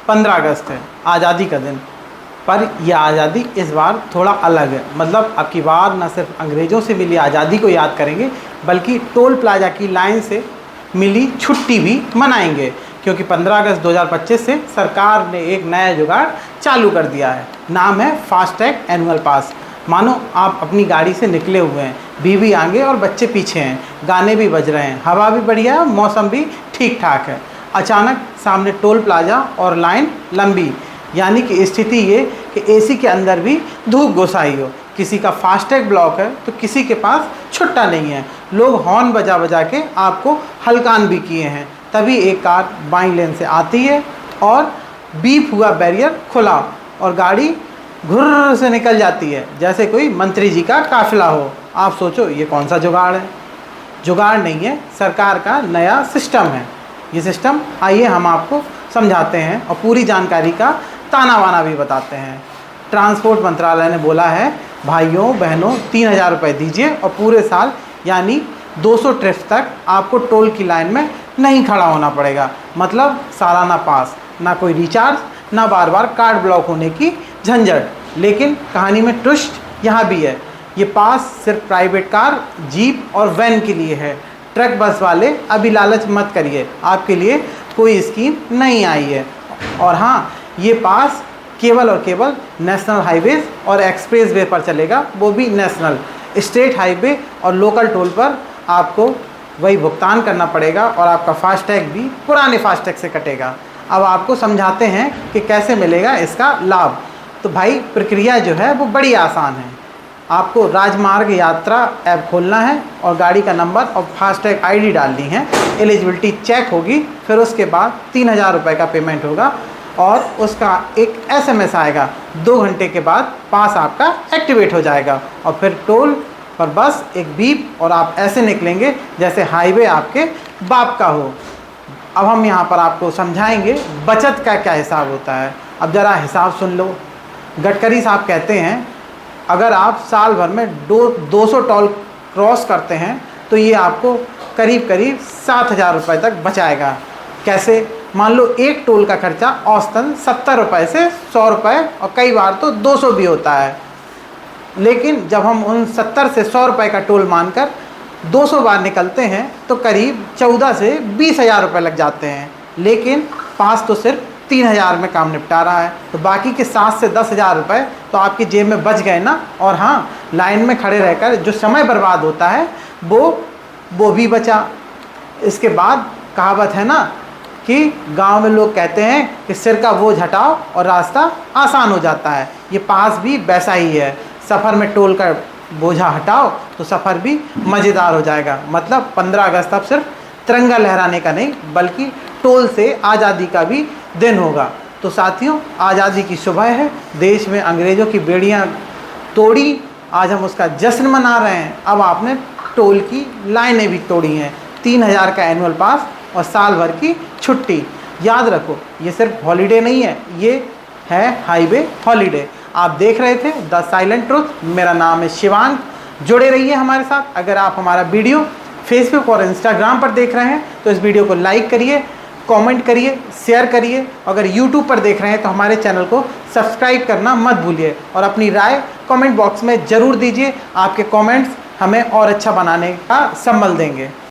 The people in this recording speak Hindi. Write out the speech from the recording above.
15 अगस्त है, आज़ादी का दिन। पर यह आज़ादी इस बार थोड़ा अलग है। मतलब अब की बार न सिर्फ अंग्रेज़ों से मिली आज़ादी को याद करेंगे, बल्कि टोल प्लाजा की लाइन से मिली छुट्टी भी मनाएंगे। क्योंकि 15 अगस्त 2025 से सरकार ने एक नया जुगाड़ चालू कर दिया है। नाम है फास्टैग एनुअल पास। मानो आप अपनी गाड़ी से निकले हुए हैं, बीवी आगे और बच्चे पीछे हैं, गाने भी बज रहे हैं, हवा भी बढ़िया है, मौसम भी ठीक ठाक है। अचानक सामने टोल प्लाजा और लाइन लंबी, यानी कि स्थिति ये कि एसी के अंदर भी धूप घुस आई हो। किसी का फास्टैग ब्लॉक है तो किसी के पास छुट्टा नहीं है। लोग हॉर्न बजा बजा के आपको हलकान भी किए हैं। तभी एक कार बाईं लेन से आती है और बीप हुआ बैरियर खुला और गाड़ी घुर्र से निकल जाती है, जैसे कोई मंत्री जी का काफिला हो। आप सोचो ये कौन सा जुगाड़ है? जुगाड़ नहीं है, सरकार का नया सिस्टम है। ये सिस्टम आइए हम आपको समझाते हैं और पूरी जानकारी का ताना वाना भी बताते हैं। ट्रांसपोर्ट मंत्रालय ने बोला है, भाइयों बहनों 3000 रुपये दीजिए और पूरे साल यानी 200 ट्रिप तक आपको टोल की लाइन में नहीं खड़ा होना पड़ेगा। मतलब सालाना पास, ना कोई रिचार्ज, ना बार बार कार्ड ब्लॉक होने की झंझट। लेकिन कहानी में ट्विस्ट यहाँ भी है। ये पास सिर्फ प्राइवेट कार, जीप और वैन के लिए है। ट्रक बस वाले अभी लालच मत करिए, आपके लिए कोई स्कीम नहीं आई है। और हाँ, ये पास केवल और केवल नेशनल हाईवेज और एक्सप्रेस वे पर चलेगा, वो भी नेशनल। स्टेट हाईवे और लोकल टोल पर आपको वही भुगतान करना पड़ेगा और आपका फास्टैग भी पुराने फास्टैग से कटेगा। अब आपको समझाते हैं कि कैसे मिलेगा इसका लाभ। तो भाई प्रक्रिया जो है वो बड़ी आसान है। आपको राजमार्ग यात्रा ऐप खोलना है और गाड़ी का नंबर और फास्टैग आईडी डालनी है। एलिजिबिलिटी चेक होगी, फिर उसके बाद 3000 रुपये का पेमेंट होगा और उसका एक एसएमएस आएगा। 2 घंटे के बाद पास आपका एक्टिवेट हो जाएगा और फिर टोल पर बस एक बीप और आप ऐसे निकलेंगे जैसे हाईवे आपके बाप का हो। अब हम यहाँ पर आपको समझाएंगे बचत का क्या हिसाब होता है। अब ज़रा हिसाब सुन लो। गडकरी साहब कहते हैं, अगर आप साल भर में 200 टोल क्रॉस करते हैं तो ये आपको करीब करीब 7000 रुपये तक बचाएगा। कैसे? मान लो एक टोल का खर्चा औसतन 70 रुपये से 100 रुपये और कई बार तो 200 भी होता है। लेकिन जब हम उन 70 से 100 रुपये का टोल मानकर 200 बार निकलते हैं तो करीब 14 से 20,000 रुपये लग जाते हैं। लेकिन पास तो सिर्फ 3000 में काम निपटा रहा है, तो बाकी के 7 से 10,000 रुपये तो आपकी जेब में बच गए ना। और हाँ, लाइन में खड़े रहकर जो समय बर्बाद होता है वो भी बचा। इसके बाद कहावत है ना कि गांव में लोग कहते हैं कि सिर का बोझ हटाओ और रास्ता आसान हो जाता है। ये पास भी वैसा ही है। सफ़र में टोल का बोझा हटाओ तो सफ़र भी मज़ेदार हो जाएगा। मतलब 15 अगस्त अब सिर्फ तिरंगा लहराने का नहीं, बल्कि टोल से आज़ादी का भी दिन होगा। तो साथियों, आज़ादी की सुबह है, देश में अंग्रेज़ों की बेड़ियाँ तोड़ी, आज हम उसका जश्न मना रहे हैं। अब आपने टोल की लाइनें भी तोड़ी हैं। 3000 का एनुअल पास और साल भर की छुट्टी। याद रखो, ये सिर्फ हॉलीडे नहीं है, ये है हाईवे हॉलीडे। आप देख रहे थे द साइलेंट ट्रुथ। मेरा नाम है शिवांग। जुड़े रहिए हमारे साथ। अगर आप हमारा वीडियो फेसबुक और इंस्टाग्राम पर देख रहे हैं तो इस वीडियो को लाइक करिए, कमेंट करिए, शेयर करिए। अगर यूट्यूब पर देख रहे हैं तो हमारे चैनल को सब्सक्राइब करना मत भूलिए और अपनी राय कमेंट बॉक्स में ज़रूर दीजिए। आपके कमेंट्स हमें और अच्छा बनाने का संबल देंगे।